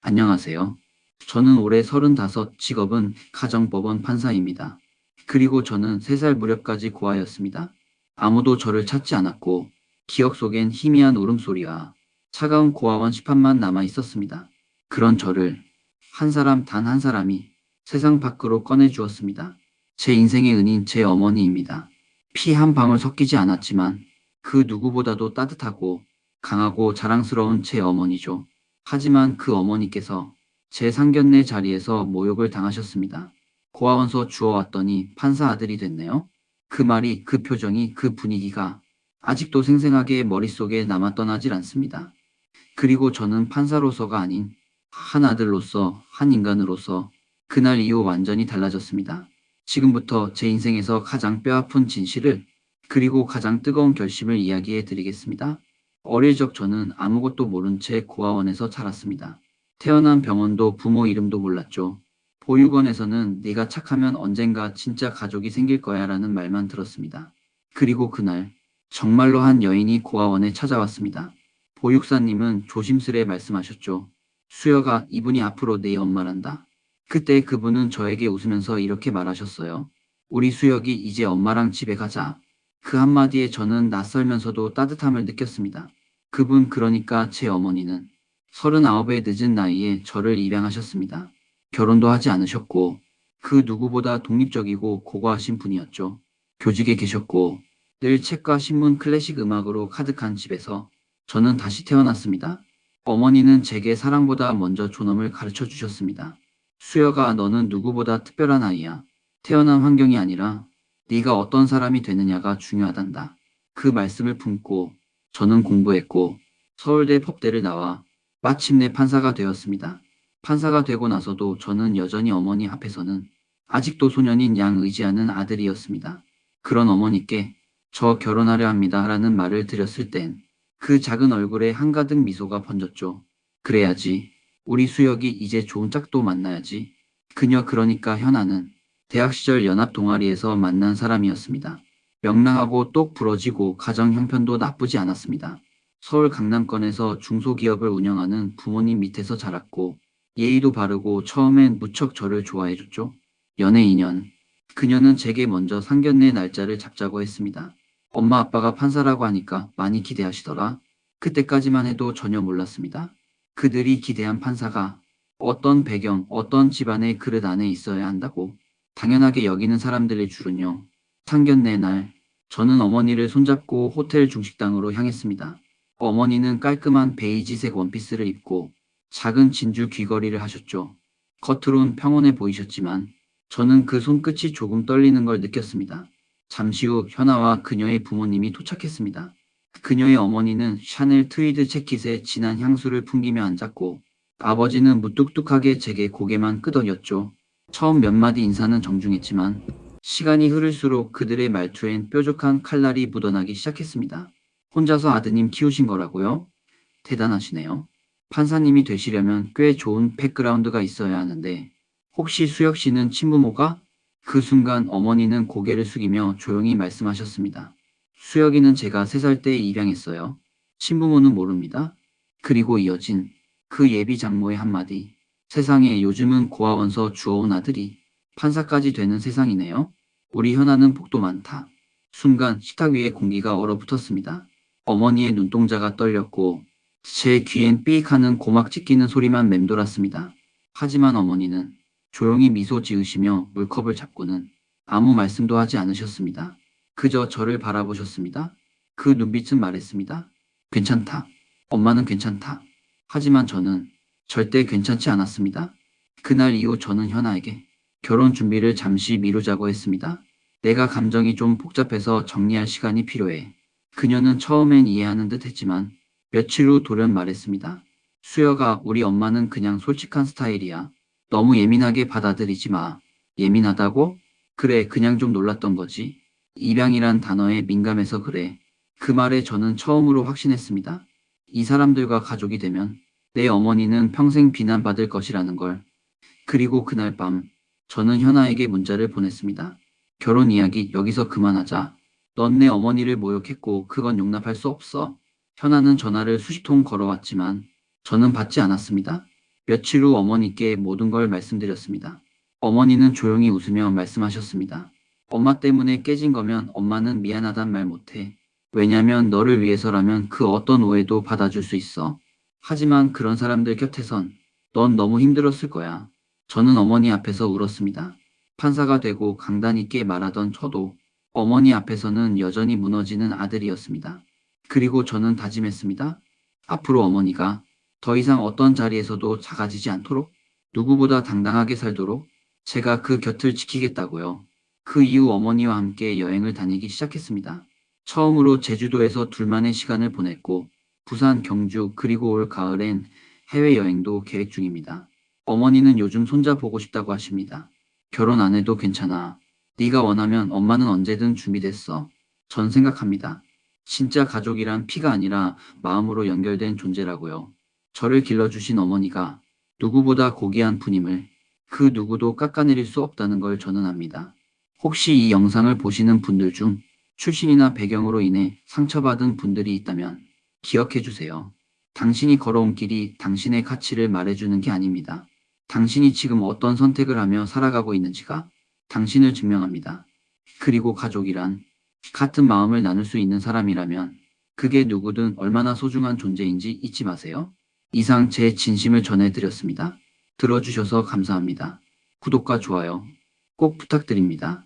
안녕하세요. 저는 올해 35, 직업은 가정법원 판사입니다. 그리고 저는 3살 무렵까지 고아였습니다. 아무도 저를 찾지 않았고 기억 속엔 희미한 울음소리와 차가운 고아원 시판만 남아 있었습니다. 그런 저를 한 사람 단 한 사람이 세상 밖으로 꺼내 주었습니다. 제 인생의 은인 제 어머니입니다. 피 한 방울 섞이지 않았지만 그 누구보다도 따뜻하고 강하고 자랑스러운 제 어머니죠. 하지만 그 어머니께서 제 상견례 자리에서 모욕을 당하셨습니다. 고아원서 주워왔더니 판사 아들이 됐네요. 그 말이, 그 표정이, 그 분위기가 아직도 생생하게 머릿속에 남아 떠나질 않습니다. 그리고 저는 판사로서가 아닌 한 아들로서, 한 인간으로서 그날 이후 완전히 달라졌습니다. 지금부터 제 인생에서 가장 뼈아픈 진실을, 그리고 가장 뜨거운 결심을 이야기해 드리겠습니다. 어릴 적 저는 아무것도 모른 채 고아원에서 자랐습니다. 태어난 병원도 부모 이름도 몰랐죠. 보육원에서는 네가 착하면 언젠가 진짜 가족이 생길 거야 라는 말만 들었습니다. 그리고 그날 정말로 한 여인이 고아원에 찾아왔습니다. 보육사님은 조심스레 말씀하셨죠. 수여가, 이분이 앞으로 네 엄마란다. 그때 그분은 저에게 웃으면서 이렇게 말하셨어요. 우리 수혁이 이제 엄마랑 집에 가자. 그 한마디에 저는 낯설면서도 따뜻함을 느꼈습니다. 그분, 그러니까 제 어머니는 39의 늦은 나이에 저를 입양하셨습니다. 결혼도 하지 않으셨고 그 누구보다 독립적이고 고고하신 분이었죠. 교직에 계셨고 늘 책과 신문, 클래식 음악으로 가득한 집에서 저는 다시 태어났습니다. 어머니는 제게 사랑보다 먼저 존엄을 가르쳐 주셨습니다. 수여가, 너는 누구보다 특별한 아이야. 태어난 환경이 아니라 네가 어떤 사람이 되느냐가 중요하단다. 그 말씀을 품고 저는 공부했고 서울대 법대를 나와 마침내 판사가 되었습니다. 판사가 되고 나서도 저는 여전히 어머니 앞에서는 아직도 소년인 양 의지하는 아들이었습니다. 그런 어머니께 저 결혼하려 합니다 라는 말을 드렸을 땐 그 작은 얼굴에 한가득 미소가 번졌죠. 그래야지. 우리 수혁이 이제 좋은 짝도 만나야지. 그녀, 그러니까 현아는 대학 시절 연합 동아리에서 만난 사람이었습니다. 명랑하고 똑 부러지고 가정 형편도 나쁘지 않았습니다. 서울 강남권에서 중소기업을 운영하는 부모님 밑에서 자랐고 예의도 바르고 처음엔 무척 저를 좋아해줬죠. 연애 2년. 그녀는 제게 먼저 상견례 날짜를 잡자고 했습니다. 엄마 아빠가 판사라고 하니까 많이 기대하시더라. 그때까지만 해도 전혀 몰랐습니다. 그들이 기대한 판사가 어떤 배경, 어떤 집안의 그릇 안에 있어야 한다고 당연하게 여기는 사람들의 줄은요. 상견례 날, 저는 어머니를 손잡고 호텔 중식당으로 향했습니다. 어머니는 깔끔한 베이지색 원피스를 입고 작은 진주 귀걸이를 하셨죠. 겉으론 평온해 보이셨지만 저는 그 손끝이 조금 떨리는 걸 느꼈습니다. 잠시 후 현아와 그녀의 부모님이 도착했습니다. 그녀의 어머니는 샤넬 트위드 재킷에 진한 향수를 풍기며 앉았고 아버지는 무뚝뚝하게 제게 고개만 끄덕였죠. 처음 몇 마디 인사는 정중했지만 시간이 흐를수록 그들의 말투엔 뾰족한 칼날이 묻어나기 시작했습니다. 혼자서 아드님 키우신 거라고요? 대단하시네요. 판사님이 되시려면 꽤 좋은 백그라운드가 있어야 하는데 혹시 수혁 씨는 친부모가? 그 순간 어머니는 고개를 숙이며 조용히 말씀하셨습니다. 수혁이는 제가 3살 때 입양했어요. 친부모는 모릅니다. 그리고 이어진 그 예비 장모의 한마디. 세상에, 요즘은 고아원서 주워온 아들이 판사까지 되는 세상이네요. 우리 현아는 복도 많다. 순간 식탁 위에 공기가 얼어붙었습니다. 어머니의 눈동자가 떨렸고 제 귀엔 삐익 하는 고막 찢기는 소리만 맴돌았습니다. 하지만 어머니는 조용히 미소 지으시며 물컵을 잡고는 아무 말씀도 하지 않으셨습니다. 그저 저를 바라보셨습니다. 그 눈빛은 말했습니다. 괜찮다. 엄마는 괜찮다. 하지만 저는 절대 괜찮지 않았습니다. 그날 이후 저는 현아에게 결혼 준비를 잠시 미루자고 했습니다. 내가 감정이 좀 복잡해서 정리할 시간이 필요해. 그녀는 처음엔 이해하는 듯 했지만 며칠 후 돌연 말했습니다. 수여가, 우리 엄마는 그냥 솔직한 스타일이야. 너무 예민하게 받아들이지 마. 예민하다고? 그래, 그냥 좀 놀랐던 거지. 입양이란 단어에 민감해서 그래. 그 말에 저는 처음으로 확신했습니다. 이 사람들과 가족이 되면 내 어머니는 평생 비난받을 것이라는 걸. 그리고 그날 밤 저는 현아에게 문자를 보냈습니다. 결혼 이야기 여기서 그만하자. 넌 내 어머니를 모욕했고 그건 용납할 수 없어. 현아는 전화를 수십 통 걸어왔지만 저는 받지 않았습니다. 며칠 후 어머니께 모든 걸 말씀드렸습니다. 어머니는 조용히 웃으며 말씀하셨습니다. 엄마 때문에 깨진 거면 엄마는 미안하단 말 못해. 왜냐면 너를 위해서라면 그 어떤 오해도 받아줄 수 있어. 하지만 그런 사람들 곁에선 넌 너무 힘들었을 거야. 저는 어머니 앞에서 울었습니다. 판사가 되고 강단 있게 말하던 저도 어머니 앞에서는 여전히 무너지는 아들이었습니다. 그리고 저는 다짐했습니다. 앞으로 어머니가 더 이상 어떤 자리에서도 작아지지 않도록, 누구보다 당당하게 살도록 제가 그 곁을 지키겠다고요. 그 이후 어머니와 함께 여행을 다니기 시작했습니다. 처음으로 제주도에서 둘만의 시간을 보냈고, 부산, 경주, 그리고 올 가을엔 해외여행도 계획 중입니다. 어머니는 요즘 손자 보고 싶다고 하십니다. 결혼 안 해도 괜찮아. 네가 원하면 엄마는 언제든 준비됐어. 전 생각합니다. 진짜 가족이란 피가 아니라 마음으로 연결된 존재라고요. 저를 길러주신 어머니가 누구보다 고귀한 분임을 그 누구도 깎아내릴 수 없다는 걸 저는 압니다. 혹시 이 영상을 보시는 분들 중 출신이나 배경으로 인해 상처받은 분들이 있다면 기억해 주세요. 당신이 걸어온 길이 당신의 가치를 말해주는 게 아닙니다. 당신이 지금 어떤 선택을 하며 살아가고 있는지가 당신을 증명합니다. 그리고 가족이란 같은 마음을 나눌 수 있는 사람이라면 그게 누구든 얼마나 소중한 존재인지 잊지 마세요. 이상 제 진심을 전해드렸습니다. 들어주셔서 감사합니다. 구독과 좋아요 꼭 부탁드립니다.